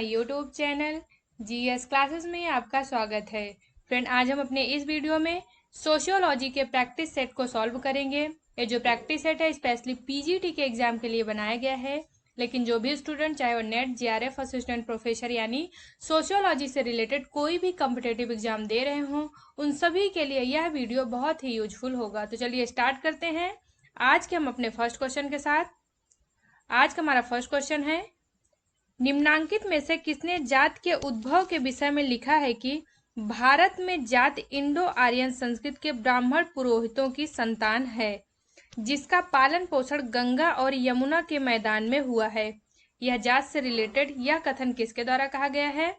My YouTube channel GS classes में आपका स्वागत है। फ्रेंड, आज हम अपने इस वीडियो में सोशियोलॉजी के प्रैक्टिस सेट को सॉल्व करेंगे। ये जो प्रैक्टिस सेट है स्पेशली पीजीटी के एग्जाम के लिए बनाया गया है, लेकिन जो भी स्टूडेंट चाहे वो नेट, जीआरएफ, असिस्टेंट प्रोफेसर यानी सोशियोलॉजी से रिलेटेड कोई भी कॉम्पिटेटिव एग्जाम दे रहे हों, उन सभी के लिए यह वीडियो बहुत ही यूजफुल होगा। तो चलिए स्टार्ट करते हैं आज के हम अपने फर्स्ट क्वेश्चन के साथ। आज का हमारा फर्स्ट क्वेश्चन है, निम्नांकित में से किसने जात के उद्भव के विषय में लिखा है कि भारत में जात इंडो आर्यन संस्कृत के ब्राह्मण पुरोहितों की संतान है, जिसका पालन पोषण गंगा और यमुना के मैदान में हुआ है। यह जात से रिलेटेड यह कथन किसके द्वारा कहा गया है?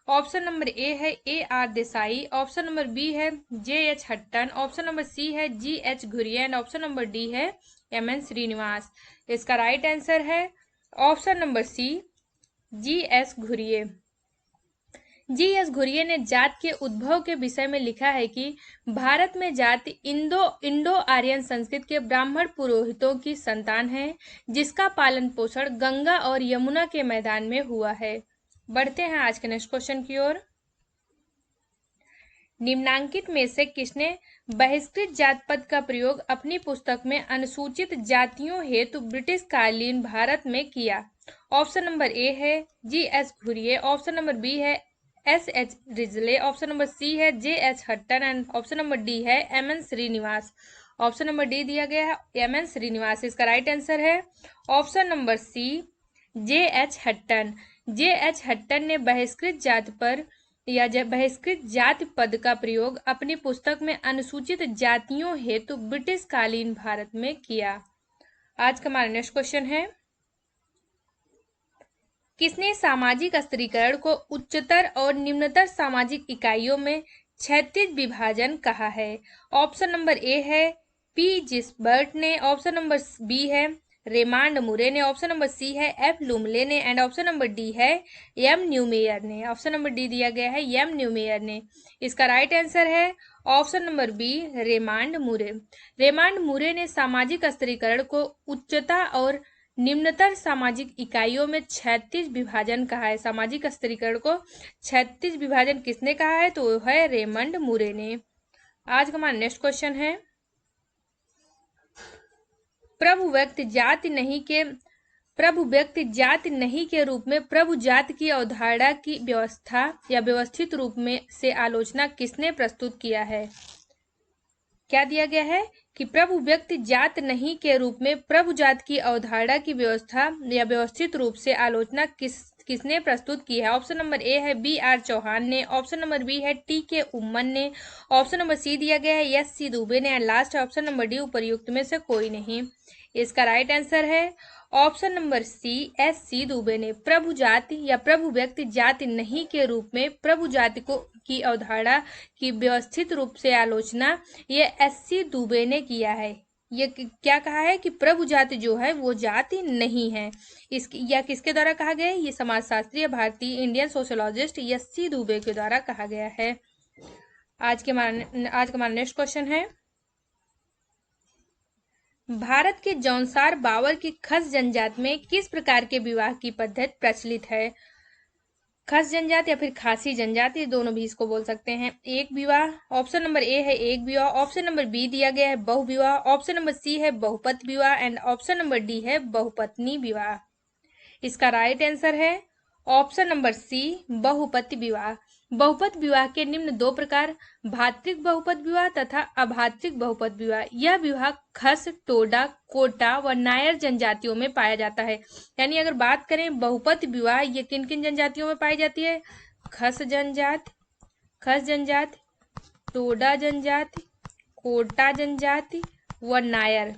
ऑप्शन नंबर ए है AR Desai, option number B है JH Hutton, option number C है GH Ghurye and option number D है MN श्रीनिवास। इसका राइट आंसर है option number C GS Ghurye. GS Ghurye ने जात के उद्भव के विषय में लिखा है कि भारत में जात इंडो आर्यन संस्कृत के ब्राह्मण पुरोहितों की संतान है, जिसका पालन पोषण गंगा और यमुना के मैदान में हुआ है। बढ़ते हैं आज के नेक्स्ट क्वेश्चन की ओर। निम्नांकित में से किसने बहिष्कृत जात पद का प्रयोग अपनी पुस्तक में अनुसूचित जातियों हेतु ब्रिटिश कालीन भारत में किया? ऑप्शन नंबर ए है GS Ghurye, option number B है SH Risley, option number C है JH Hutton and option number D है MN Srinivas. Option number D दिया गया है MN श्रीनिवास। इसका राइट आंसर है option number C JH Hutton. JH Hutton ने बहिष्कृत जात पर या बहिष्कृत जाति पद का प्रयोग अपनी पुस्तक में अनुसूचित जातियों हेतु ब्रिटिश कालीन भारत में किया। आज का हमारा नेक्स्ट क्वेश्चन है, किसने सामाजिक स्तरीकरण को उच्चतर और निम्नतर सामाजिक इकाइयों में क्षैतिज विभाजन कहा है? ऑप्शन नंबर ए है P जिसबर्ट ने, ऑप्शन नंबर बी है रेमांड मुरे ने, ऑप्शन नंबर सी है F लुमले ने एंड ऑप्शन नंबर डी है M न्यूमेयर ने। ऑप्शन नंबर डी दिया गया है M न्यूमेयर ने। इसका राइट आंसर है ऑप्शन नंबर बी रेमांड मुरे। रेमांड मुरे ने सामाजिक स्तरीकरण को उच्चता और निम्नतर सामाजिक इकाइयों में क्षैतिज विभाजन कहा है। सामाजिक स्तरीकरण को क्षैतिज विभाजन किसने कहा है? तो वो है रेमंड मुरे ने। आज का हमारा नेक्स्ट क्वेश्चन है, प्रभु व्यक्ति जाति नहीं के रूप में प्रभु जाति की अवधारणा की व्यवस्था या व्यवस्थित रूप में से आलोचना किसने प्रस्तुत किया है? क्या दिया गया है कि प्रभु व्यक्ति जात नहीं के रूप में प्रभु जात की अवधारणा की व्यवस्था या व्यवस्थित रूप से आलोचना किसने प्रस्तुत की है? ऑप्शन नंबर ए है BR चौहान ने, ऑप्शन नंबर बी है TK उम्मन ने, ऑप्शन नंबर सी दिया गया है SC दुबे ने and last option number D उपर्युक्त में से कोई नहीं। इसका राइट आंसर है option number C SC Dube ने। प्रभु जाति या प्रभु व्यक्ति जाति नहीं के रूप में प्रभु जाति को की अवधारणा की व्यवस्थित रूप से आलोचना ये SC दुबे ने किया है। ये क्या कहा है कि प्रभु जाति जो है वो जाति नहीं है। इसकी या किसके द्वारा कहा गया है? ये समाजशास्त्री भारतीय इंडियन सोशियोलॉजिस्ट SC दुबे के द्वारा कहा गया है। आज का हमारा नेक्स्ट क्वेश्चन है, भारत के जौनसार बावर की खस जनजाति में किस प्रकार के विवाह की पद्धति प्रचलित है? खस जनजाति या फिर खासी जनजाति, दोनों भी इसको बोल सकते हैं। एक विवाह, ऑप्शन नंबर ए है एक विवाह, ऑप्शन नंबर बी दिया गया है बहु विवाह, ऑप्शन नंबर सी है बहुपत विवाह एंड ऑप्शन नंबर डी है बहुपत्नी विवाह। इसका राइट आंसर है ऑप्शन नंबर सी बहुपति विवाह। बहुपत विवाह के निम्न दो प्रकार भातृक बहुपत विवाह तथा अभातृक बहुपत विवाह। यह विवाह खस, टोडा, कोटा व नायर जनजातियों में पाया जाता है। यानी अगर बात करें बहुपत विवाह, ये किन किन जनजातियों में पाई जाती है? खस जनजाति, टोडा जनजाति, कोटा जनजाति व नायर।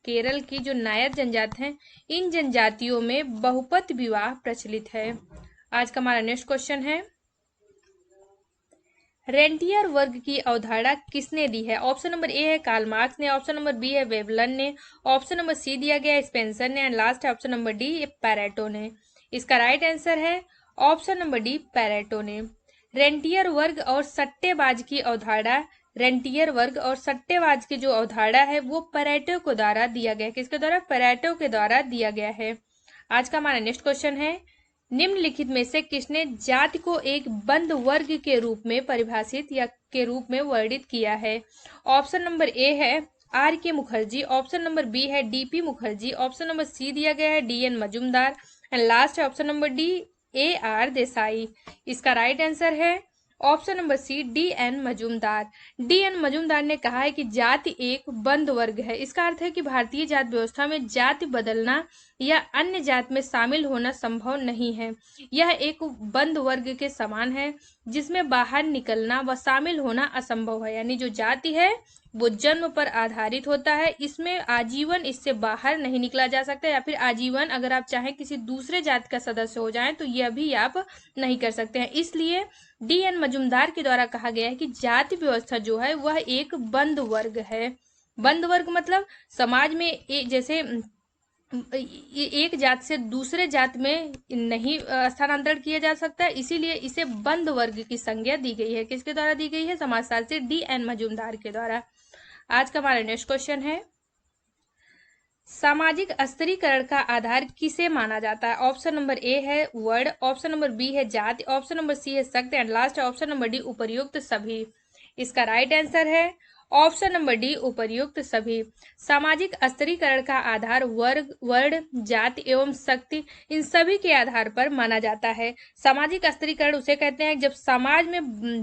केरल की जो नायर जनजाति हैं, इन जनजातियों में बहुपत विवाह प्रचलित है। आज का हमारा नेक्स्ट क्वेश्चन है, रेंटियर वर्ग की अवधारणा किसने दी है? ऑप्शन नंबर ए है कार्ल मार्क्स ने, ऑप्शन नंबर बी है वेवलन ने, ऑप्शन नंबर सी दिया गया है स्पेंसर ने and last option number D Pareto ने। इसका राइट आंसर है ऑप्शन नंबर डी पैरेटो ने। रेंटियर वर्ग और सट्टेबाज की अवधारणा, रेंटियर वर्ग और सट्टेबाज की जो अवधारणा है वो पैरेटो के द्वारा दिया गया है। किसके द्वारा? पैरेटो के द्वारा दिया गया है। आज का हमारा नेक्स्ट क्वेश्चन है, निम्नलिखित में से किसने जाति को एक बंद वर्ग के रूप में परिभाषित या के रूप में वर्णित किया है? ऑप्शन नंबर ए है R K Mukherjee, option number B है DP Mukherjee, option number C दिया गया है डीएन मजूमदार एंड लास्ट है option number D A R Desai. इसका राइट आंसर है option number C DN Majumdar. DN Majumdar ने कहा है कि जाति एक बंद वर्ग है। इसका अर्थ है कि भारतीय जाति व्यवस्था में जाति बदलना या अन्य जाति में शामिल होना संभव नहीं है। यह एक बंद वर्ग के समान है जिसमें बाहर निकलना व शामिल होना असंभव है। यानी जो जाति है वो जन्म पर आधारित होता है, इसमें आजीवन इससे बाहर नहीं निकला जा सकता, या फिर आजीवन अगर आप चाहें किसी दूसरे जाति का सदस्य हो जाएं तो यह भी आप नहीं कर सकते हैं। इसलिए डीएन मजूमदार के द्वारा कहा गया है कि जाति व्यवस्था जो है वह एक बंद वर्ग है। बंद वर्ग मतलब समाज में जैसे एक जात से दूसरे जात में नहीं स्थानांतरण किया जा सकता, इसीलिए इसे बंद वर्ग की संज्ञा दी गई है। किसके द्वारा दी गई है? समाजशास्त्री डीएन मजूमदार के द्वारा। आज का हमारा नेक्स्ट क्वेश्चन है, सामाजिक स्तरीकरण का आधार किसे माना जाता है? ऑप्शन नंबर ए है वर्ड, ऑप्शन नंबर बी है जाति, ऑप्शन नंबर सी है शक्ति एंड लास्ट है ऑप्शन नंबर डी उपर्युक्त सभी। इसका राइट आंसर है ऑप्शन नंबर डी उपर्युक्त सभी। सामाजिक स्तरीकरण का आधार वर्ग, वर्ण, जाति एवं शक्ति इन सभी के आधार पर माना जाता है। सामाजिक स्तरीकरण उसे कहते हैं जब समाज में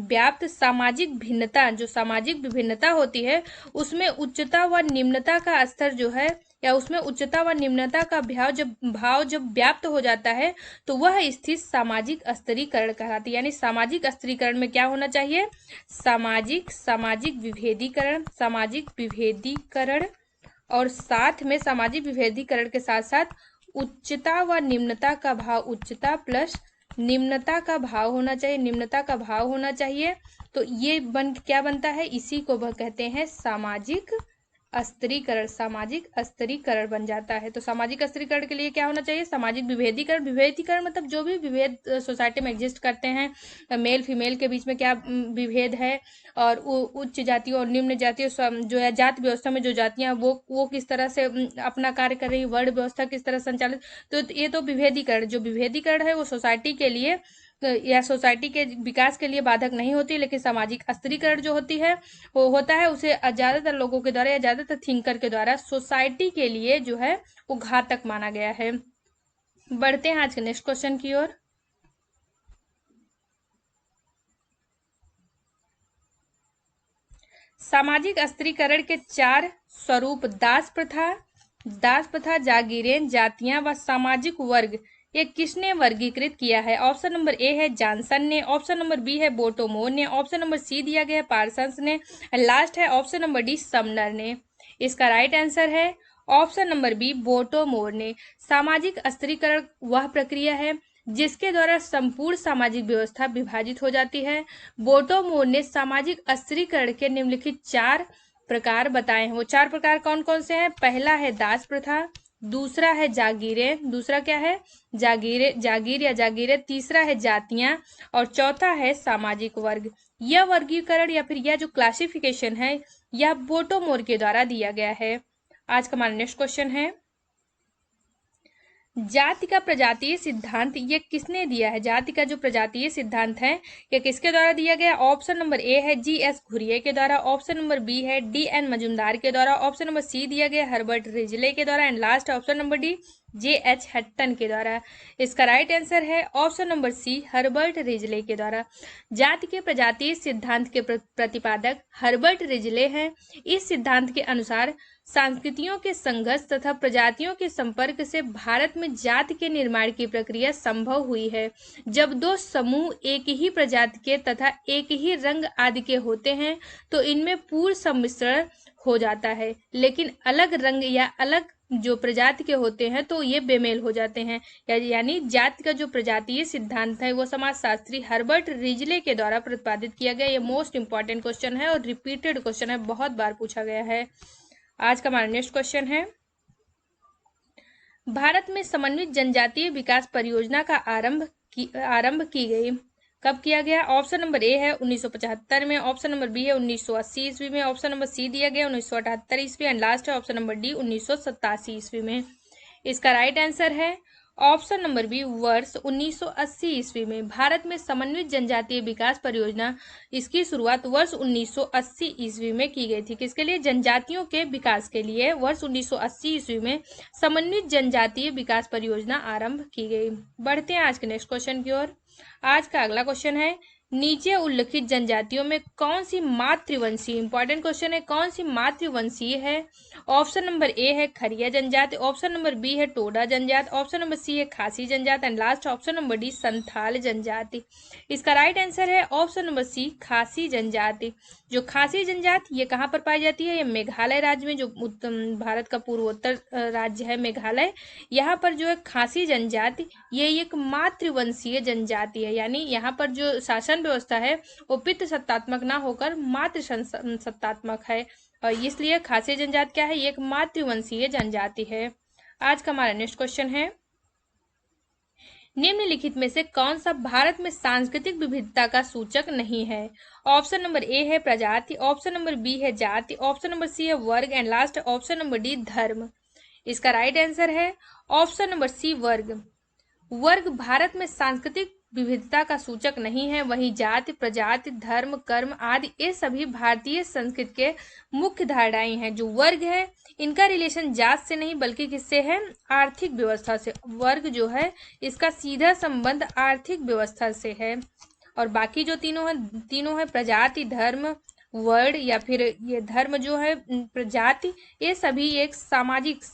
व्याप्त सामाजिक भिन्नता, जो सामाजिक विभिन्नता होती है उसमें उच्चता व निम्नता का स्तर जो है, या उसमें उच्चता व निम्नता का भाव जब व्याप्त हो जाता है तो वह स्थिति सामाजिक स्तरीकरण कहलाती है। यानी सामाजिक स्तरीकरण में क्या होना चाहिए? सामाजिक विभेदीकरण और साथ में सामाजिक विभेदीकरण के साथ साथ उच्चता व निम्नता का भाव, उच्चता प्लस निम्नता का भाव होना चाहिए, निम्नता का भाव होना चाहिए। तो ये क्या बनता है? इसी को कहते हैं सामाजिक स्तरीकरण। सामाजिक स्तरीकरण बन जाता है। तो सामाजिक स्तरीकरण के लिए क्या होना चाहिए? सामाजिक विभेदीकरण। विभेदीकरण मतलब जो भी विभेद सोसाइटी में एग्जिस्ट करते हैं, मेल फीमेल के बीच में क्या विभेद है, और उच्च जातियों और निम्न जातियों जो है जाति व्यवस्था में जो जातियां वो किस तरह से अपना कार्य कर रही है, वर्ण व्यवस्था किस तरह संचालित, तो ये तो विभेदीकरण, जो विभेदीकरण है वो सोसाइटी के लिए या सोसाइटी के विकास के लिए बाधक नहीं होती, लेकिन सामाजिक स्तरीकरण जो होती है वो होता है उसे ज्यादातर लोगों के द्वारा या ज्यादातर थिंकर के द्वारा सोसाइटी के लिए जो है वो घातक माना गया है। बढ़ते हैं आज के नेक्स्ट क्वेश्चन की ओर। सामाजिक स्तरीकरण के 4 स्वरूप दास प्रथा, जागीरें, जातियां व सामाजिक वर्ग ये किसने वर्गीकृत किया है? ऑप्शन नंबर ए है जॉनसन ने, ऑप्शन नंबर बी है बोटोमोर ने, ऑप्शन नंबर सी दिया गया है पार्सन्स ने, लास्ट है ऑप्शन नंबर डी समनर ने। इसका राइट आंसर है ऑप्शन नंबर बी बोटोमोर ने। सामाजिक स्तरीकरण वह प्रक्रिया है जिसके द्वारा संपूर्ण सामाजिक व्यवस्था विभाजित हो जाती है। बोटोमोर ने सामाजिक स्तरीकरण के निम्नलिखित 4 प्रकार बताए हैं। वो 4 प्रकार कौन कौन से हैं? पहला है दास प्रथा, दूसरा है जागीरें, दूसरा क्या है? जागीर या जागीरें, तीसरा है जातियां और चौथा है सामाजिक वर्ग। यह वर्गीकरण या फिर यह जो क्लासिफिकेशन है यह बोटोमोर के द्वारा दिया गया है। आज का हमारा नेक्स्ट क्वेश्चन है, जाति का प्रजातीय सिद्धांत ये किसने दिया है? जाति का जो प्रजातीय सिद्धांत है ये किसके द्वारा दिया गया? ऑप्शन नंबर ए है जीएस घुरिये के द्वारा, ऑप्शन नंबर बी है डीएन मजूमदार के द्वारा, ऑप्शन नंबर सी दिया गया हर्बर्ट रिजले के द्वारा and last option number D JH Hutton के द्वारा। इसका राइट आंसर है option number C Herbert Risley के द्वारा। जाति के प्रजातीय सिद्धांत के प्रतिपादक हर्बर्ट रिजले हैं। इस सिद्धांत के अनुसार संस्कृतियों के संघर्ष तथा प्रजातियों के संपर्क से भारत में जाति के निर्माण की प्रक्रिया संभव हुई है। जब 2 समूह एक ही प्रजाति के तथा एक ही रंग आदि के होते हैं तो इनमें पूर्ण सम्मिश्रण हो जाता है, लेकिन अलग रंग या अलग जो प्रजाति के होते हैं तो ये बेमेल हो जाते हैं। यानी जाति का जो प्रजातीय सिद्धांत है वो समाजशास्त्री हर्बर्ट रिजले के द्वारा प्रतिपादित किया गया। ये मोस्ट इंपॉर्टेंट क्वेश्चन है और रिपीटेड क्वेश्चन है, बहुत बार पूछा गया है। आज का हमारा नेक्स्ट क्वेश्चन है, भारत में समन्वित जनजातीय विकास परियोजना का आरंभ की गई, कब किया गया? ऑप्शन नंबर ए है 1975 में, ऑप्शन नंबर बी है 1980 ईस्वी में, ऑप्शन नंबर सी दिया गया 1978 ईस्वी एंड लास्ट है ऑप्शन नंबर डी 1987 ईस्वी में। इसका राइट आंसर है ऑप्शन नंबर बी वर्ष 1980 ईस्वी में। भारत में समन्वित जनजातीय विकास परियोजना, इसकी शुरुआत वर्ष 1980 ईस्वी में की गई थी। किसके लिए? जनजातियों के विकास के लिए वर्ष 1980 ईस्वी में समन्वित जनजातीय विकास परियोजना आरंभ की गई। बढ़ते हैं आज के नेक्स्ट क्वेश्चन की ओर। आज का अगला क्वेश्चन है, नीचे उल्लिखित जनजातियों में कौन सी मातृवंशीय, इंपॉर्टेंट क्वेश्चन है, कौन सी मातृवंशीय है? ऑप्शन नंबर ए है खरिया जनजाति, ऑप्शन नंबर बी है टोडा जनजाति, ऑप्शन नंबर सी है खासी जनजाति and last option number D Santhal जनजाति। इसका राइट आंसर है ऑप्शन नंबर सी खासी जनजाति। जो खासी जनजाति ये कहाँ पर पाई जाती है? ये मेघालय राज्य में, जो भारत का पूर्वोत्तर राज्य है मेघालय, यहाँ पर जो है खासी जनजाति ये एक मातृवंशीय जनजाति है। यानी यहाँ पर जो शासन व्यवस्था है वो पितृ सत्तात्मक ना होकर मातृ सत्तात्मक है, और इसलिए खासी जनजाति क्या है? ये एक मातृवंशीय जनजाति है। आज का हमारा नेक्स्ट क्वेश्चन है, निम्नलिखित में से कौन सा भारत में सांस्कृतिक विविधता का सूचक नहीं है? ऑप्शन नंबर ए है प्रजाति, ऑप्शन नंबर बी है जाति, ऑप्शन नंबर सी है वर्ग and last option number D धर्म। इसका राइट आंसर है ऑप्शन नंबर सी वर्ग। वर्ग भारत में सांस्कृतिक विविधता का सूचक नहीं है, वहीं जाति, प्रजाति, धर्म, कर्म आदि ये सभी भारतीय संस्कृति के मुख्य धारणाएं हैं। जो वर्ग है इनका रिलेशन जात से नहीं बल्कि किससे है? आर्थिक व्यवस्था से। वर्ग जो है इसका सीधा संबंध आर्थिक व्यवस्था से है। और बाकी जो तीनों है प्रजाति, धर्म, वर्ण या फिर ये धर्म जो है प्रजाति, ये सभी एक सामाजिक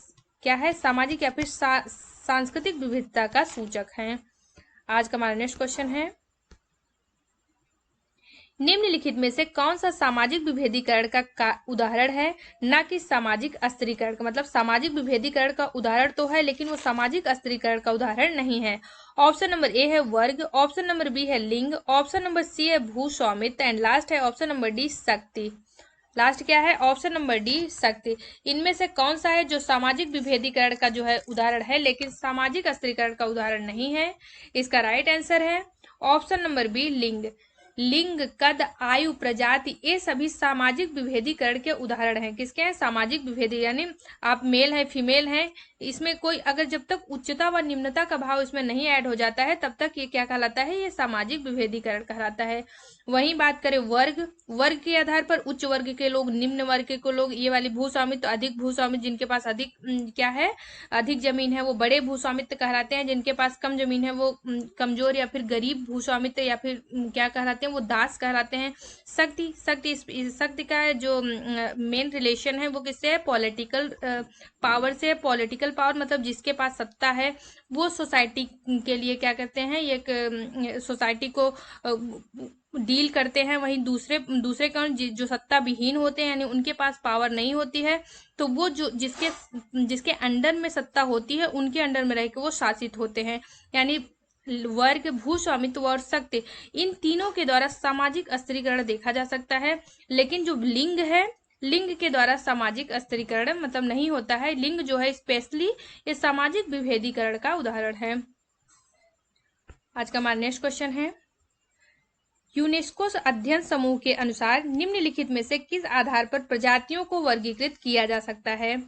क्या है? सामाजिक या फिर सांस्कृतिक विविधता का सूचक है। आज का हमारा नेक्स्ट क्वेश्चन है, निम्नलिखित में से कौन सा सामाजिक विभेदीकरण का उदाहरण है, ना कि सामाजिक अस्त्रीकरण का? मतलब सामाजिक विभेदीकरण का उदाहरण तो है लेकिन वो सामाजिक अस्त्रीकरण का उदाहरण नहीं है। ऑप्शन नंबर ए है वर्ग, ऑप्शन नंबर बी है लिंग, ऑप्शन नंबर सी है भूस्वामित्व एंड लास्ट है ऑप्शन नंबर डी शक्ति। लास्ट क्या है? ऑप्शन नंबर डी शक्ति। इनमें से कौन सा है जो सामाजिक विभेदीकरण का जो है उदाहरण है लेकिन सामाजिक अस्त्रीकरण का उदाहरण नहीं है? इसका राइट आंसर है ऑप्शन नंबर बी लिंग। लिंग, कद, आयु, प्रजाति ये सभी सामाजिक विभेदीकरण के उदाहरण हैं। किसके हैं? सामाजिक विभेदी, यानी आप मेल हैं फीमेल हैं, इसमें कोई अगर जब तक उच्चता व निम्नता का भाव इसमें नहीं ऐड हो जाता है तब तक ये क्या कहलाता है? ये सामाजिक विभेदीकरण कहलाता है। वहीं बात करें वर्ग, वर्ग के आधार पर उच्च वर्ग के लोग, निम्न वर्ग के लोग, ये वाली भूस्वामित्व तो अधिक भूस्वामित्व जिनके पास अधिक क्या है? अधिक जमीन है वो बड़े भूस्वामित्व कहलाते हैं, जिनके पास कम जमीन है वो कमजोर या फिर गरीब भूस्वामित्व या फिर क्या कहलाते हैं? वो दास कहलाते हैं। शक्ति का जो मेन रिलेशन है वो किससे है? पॉलिटिकल पावर से। पॉलिटिकल पावर मतलब जिसके पास सत्ता है वो सोसाइटी के लिए क्या करते हैं? एक सोसाइटी को डील करते हैं। वहीं दूसरे कौन? जो सत्ता विहीन होते हैं यानी उनके पास पावर नहीं होती है, तो वो जो जिसके अंडर में सत्ता होती है उनके अंडर में रहकर वो शासित होते हैं। यानी वर्ग, भूस्वामित्व और शक्ति इन तीनों के द्वारा सामाजिक अस्त्रीकरण देखा जा सकता है, लेकिन जो लिंग है, लिंग के द्वारा सामाजिक अस्त्रीकरण मतलब नहीं होता है। लिंग जो है स्पेशली ये सामाजिक विभेदीकरण का उदाहरण है। आज का हमारा नेक्स्ट क्वेश्चन है, यूनेस्को अध्ययन समूह के अनुसार निम्नलिखित में से किस आधार पर प्रजातियों को वर्गीकृत किया जा सकता है?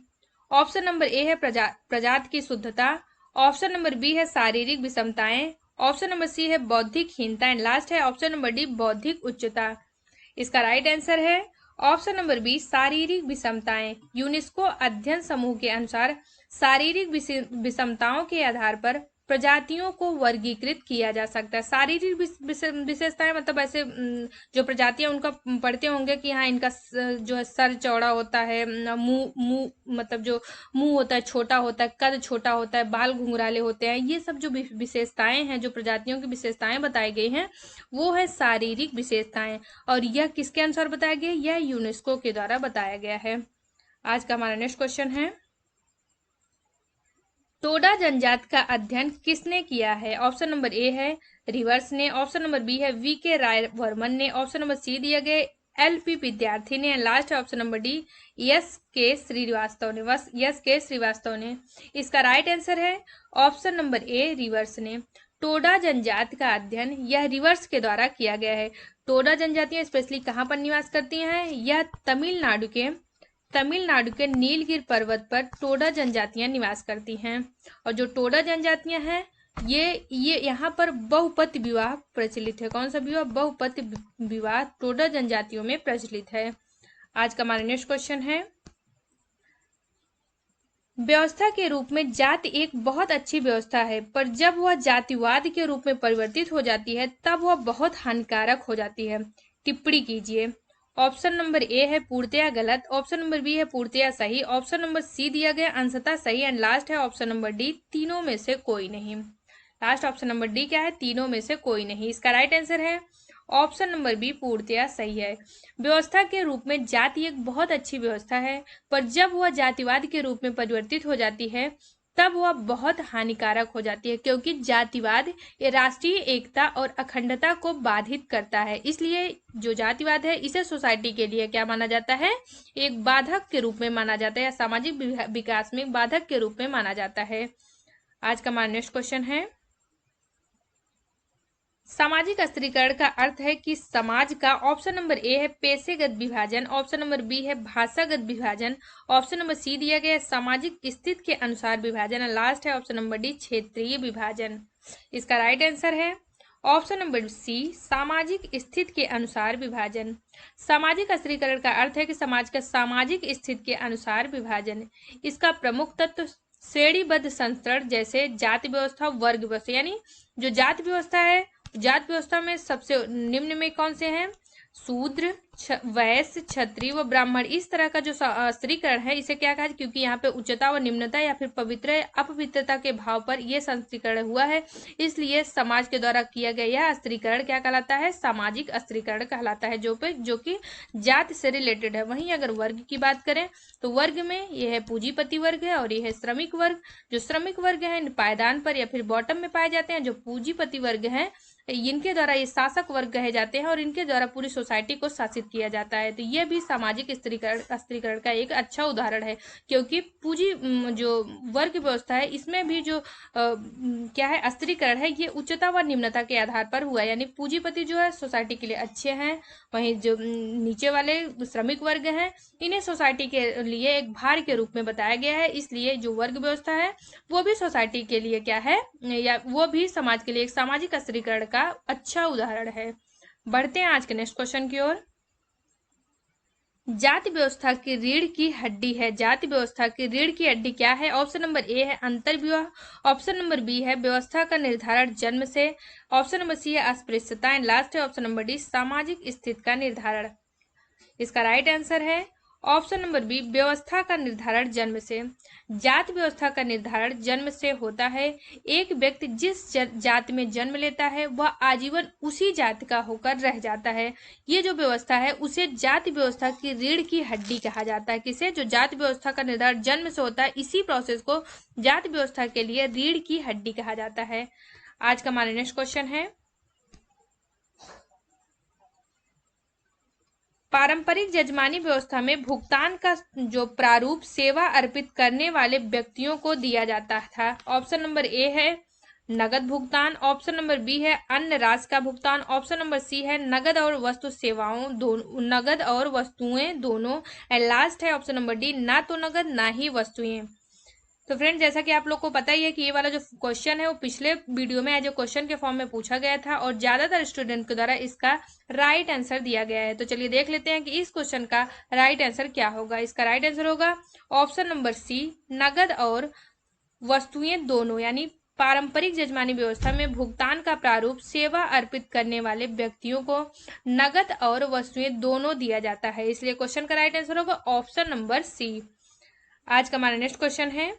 ऑप्शन नंबर ए है प्रजाति की शुद्धता, ऑप्शन नंबर बी है शारीरिक विषमताएं, ऑप्शन नंबर सी है बौद्धिक हीनता एंड लास्ट है ऑप्शन नंबर डी बौद्धिक उच्चता। इसका राइट आंसर है ऑप्शन नंबर बी शारीरिक विषमताएं। यूनेस्को अध्ययन समूह के अनुसार शारीरिक विषमताओं के आधार पर प्रजातियों को वर्गीकृत किया जा सकता है। शारीरिक विशेषताएं मतलब ऐसे जो प्रजातियां उनका पढ़ते होंगे कि हाँ इनका जो है सर चौड़ा होता है, मुंह मतलब जो मुंह होता है छोटा होता है, कद छोटा होता है, बाल घुंघराले होते हैं, ये सब जो विशेषताएं हैं, जो प्रजातियों की विशेषताएं बताई गई हैं वो है शारीरिक विशेषताएं। और यह किसके अनुसार बताया गया? यह यूनेस्को के द्वारा बताया गया है। आज का हमारा नेक्स्ट क्वेश्चन है, टोडा जनजाति का अध्ययन किसने किया है? ऑप्शन नंबर ए है रिवर्स ने, ऑप्शन नंबर बी है वी.के. राय वर्मन ने, ऑप्शन नंबर सी दिया गया एल.पी. विद्यार्थी ने, last option number D SK. Srivastava ने। इसका राइट आंसर है ऑप्शन नंबर ए रिवर्स ने। टोडा जनजाति का अध्ययन यह रिवर्स के द्वारा किया गया है। टोडा जनजातियां स्पेशली कहाँ पर निवास करती हैं? यह तमिलनाडु के तमिलनाडु के नीलगिरी पर्वत पर टोडा जनजातियां निवास करती हैं। और जो टोडा जनजातियां हैं ये यहाँ पर बहुपति विवाह प्रचलित है। कौन सा विवाह? बहुपति विवाह टोडा जनजातियों में प्रचलित है। आज का हमारा नेक्स्ट क्वेश्चन है, व्यवस्था के रूप में जाति एक बहुत अच्छी व्यवस्था है, पर जब वह जातिवाद के रूप में परिवर्तित हो जाती है तब वह बहुत हानिकारक हो जाती है। टिप्पणी कीजिए। ऑप्शन नंबर ए है पूर्णतया गलत, ऑप्शन नंबर बी है पूर्णतया सही, ऑप्शन नंबर सी दिया गया अंशतः सही, एंड लास्ट है ऑप्शन नंबर डी तीनों में से कोई नहीं। लास्ट ऑप्शन नंबर डी क्या है? तीनों में से कोई नहीं। इसका राइट आंसर है ऑप्शन नंबर बी पूर्णतया सही है। व्यवस्था के रूप में जाति एक बहुत अच्छी व्यवस्था है, पर जब वह जातिवाद के रूप में परिवर्तित हो जाती है तब वह बहुत हानिकारक हो जाती है, क्योंकि जातिवाद ये राष्ट्रीय एकता और अखंडता को बाधित करता है। इसलिए जो जातिवाद है इसे सोसाइटी के लिए क्या माना जाता है? एक बाधक के रूप में माना जाता है, या सामाजिक विकास में बाधक के रूप में माना जाता है। आज का हमारा नेक्स्ट क्वेश्चन है, सामाजिक स्त्रीकरण का अर्थ है कि समाज का, ऑप्शन नंबर ए है पेशेगत विभाजन, ऑप्शन नंबर बी है भाषागत विभाजन, ऑप्शन नंबर सी दिया गया है सामाजिक स्थिति के अनुसार विभाजन, और लास्ट है ऑप्शन नंबर डी क्षेत्रीय विभाजन। इसका राइट आंसर है ऑप्शन नंबर सी सामाजिक स्थिति के अनुसार विभाजन। सामाजिक स्त्रीकरण का अर्थ है कि समाज का सामाजिक स्थिति के अनुसार विभाजन। इसका प्रमुख तत्व श्रेणीबद्ध संस्करण जैसे जाति व्यवस्था, वर्ग व्यवस्था, यानी जो जाति व्यवस्था है, जाति व्यवस्था में सबसे निम्न में कौन से हैं? शूद्र, वैश्य, क्षत्रिय व ब्राह्मण। इस तरह का जो स्त्रीकरण है इसे क्या कहा? क्योंकि यहाँ पे उच्चता व निम्नता या फिर पवित्र अपवित्रता के भाव पर यह स्त्रीकरण हुआ है, इसलिए समाज के द्वारा किया गया यह स्त्रीकरण क्या कहलाता है? सामाजिक स्त्रीकरण कहलाता है, जो कि जाति से रिलेटेड है। वहीं अगर वर्ग की बात करें तो वर्ग में यह है पूंजीपति वर्ग है और यह है श्रमिक वर्ग। जो श्रमिक वर्ग है पायदान पर या फिर बॉटम में पाए जाते हैं। जो पूंजीपति वर्ग है इनके द्वारा ये शासक वर्ग कहे जाते हैं और इनके द्वारा पूरी सोसाइटी को शासित किया जाता है। तो यह भी सामाजिक स्त्रीकरण का एक अच्छा उदाहरण है, क्योंकि पूंजी जो वर्ग व्यवस्था है इसमें भी जो क्या है स्त्रीकरण है ये उच्चता व निम्नता के आधार पर हुआ। यानी पूंजीपति जो है सोसाइटी के लिए अच्छे हैं, वहीं जो नीचे वाले श्रमिक वर्ग हैं इन्हें सोसाइटी के लिए एक भार के रूप में बताया गया है। इसलिए जो वर्ग व्यवस्था है वो भी सोसाइटी के लिए क्या है, या वो भी समाज के लिए एक सामाजिक स्त्रीकरण का अच्छा उदाहरण है। बढ़ते हैं आज के नेक्स्ट क्वेश्चन की ओर। जाति व्यवस्था की रीढ़ की हड्डी है। जाति व्यवस्था की रीढ़ की हड्डी क्या है? ऑप्शन नंबर ए है अंतर्विवाह, ऑप्शन नंबर बी है व्यवस्था का निर्धारण जन्म से, ऑप्शन नंबर सी है अस्पृश्यता, एंड लास्ट है ऑप्शन नंबर डी सामाजिक स्थिति का निर्धारण। इसका राइट आंसर है ऑप्शन नंबर बी व्यवस्था का निर्धारण जन्म से। जाति व्यवस्था का निर्धारण जन्म से होता है। एक व्यक्ति जिस जाति में जन्म लेता है वह आजीवन उसी जाति का होकर रह जाता है। ये जो व्यवस्था है उसे जाति व्यवस्था की रीढ़ की हड्डी कहा जाता है। किसे? जो जाति व्यवस्था का निर्धारण जन्म से होता है, इसी प्रोसेस को जाति व्यवस्था के लिए रीढ़ की हड्डी कहा जाता है। आज का हमारा नेक्स्ट क्वेश्चन है, पारंपरिक जजमानी व्यवस्था में भुगतान का जो प्रारूप सेवा अर्पित करने वाले व्यक्तियों को दिया जाता था। ऑप्शन नंबर ए है नगद भुगतान, ऑप्शन नंबर बी है अन्य राशि का भुगतान, ऑप्शन नंबर सी है नगद और वस्तु सेवाओं दोनों, नगद और वस्तुएं दोनों, एंड लास्ट है ऑप्शन नंबर डी ना तो नगद ना ही वस्तुएं। तो फ्रेंड, जैसा कि आप लोग को पता ही है कि ये वाला जो क्वेश्चन है वो पिछले वीडियो में एज ए क्वेश्चन के फॉर्म में पूछा गया था और ज्यादातर स्टूडेंट के द्वारा इसका राइट आंसर दिया गया है। तो चलिए देख लेते हैं कि इस क्वेश्चन का राइट आंसर क्या होगा। इसका राइट आंसर होगा ऑप्शन नंबर सी नगद और वस्तुएं दोनों, यानी पारंपरिक जजमानी व्यवस्था में भुगतान का प्रारूप सेवा अर्पित करने वाले व्यक्तियों को नगद और वस्तुएं दोनों दिया जाता है। इसलिए क्वेश्चन का राइट आंसर होगा ऑप्शन नंबर सी। आज का हमारा नेक्स्ट क्वेश्चन है,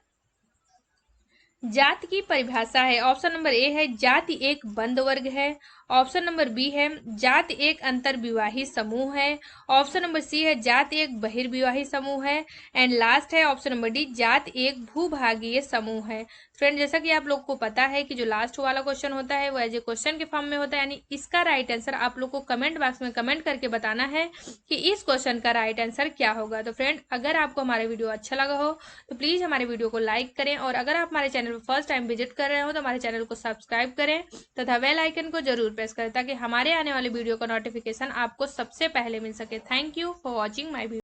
जाति की परिभाषा है। ऑप्शन नंबर ए है जाति एक बंद वर्ग है, ऑप्शन नंबर बी है जाति एक अंतर्विवाही समूह है, ऑप्शन नंबर सी है जाति एक बहिर्विवाही समूह है, एंड लास्ट है ऑप्शन नंबर डी जाति एक भूभागीय समूह है। फ्रेंड, जैसा कि आप लोग को पता है कि जो लास्ट वाला क्वेश्चन होता है वो एज ए क्वेश्चन के फॉर्म में होता है, यानी इसका राइट आंसर आप लोग को कमेंट बॉक्स में कमेंट करके बताना है कि इस क्वेश्चन का राइट आंसर क्या होगा। तो फ्रेंड, अगर आपको हमारा वीडियो अच्छा लगा हो तो प्लीज हमारे वीडियो को लाइक करें, और अगर आप हमारे चैनल पर फर्स्ट टाइम विजिट कर रहे हो तो हमारे चैनल को सब्सक्राइब करें तथा बेल आइकन को जरूर प्रेस करें ताकि हमारे आने वाले वीडियो का नोटिफिकेशन आपको सबसे पहले मिल सके। Thank you for watching my video.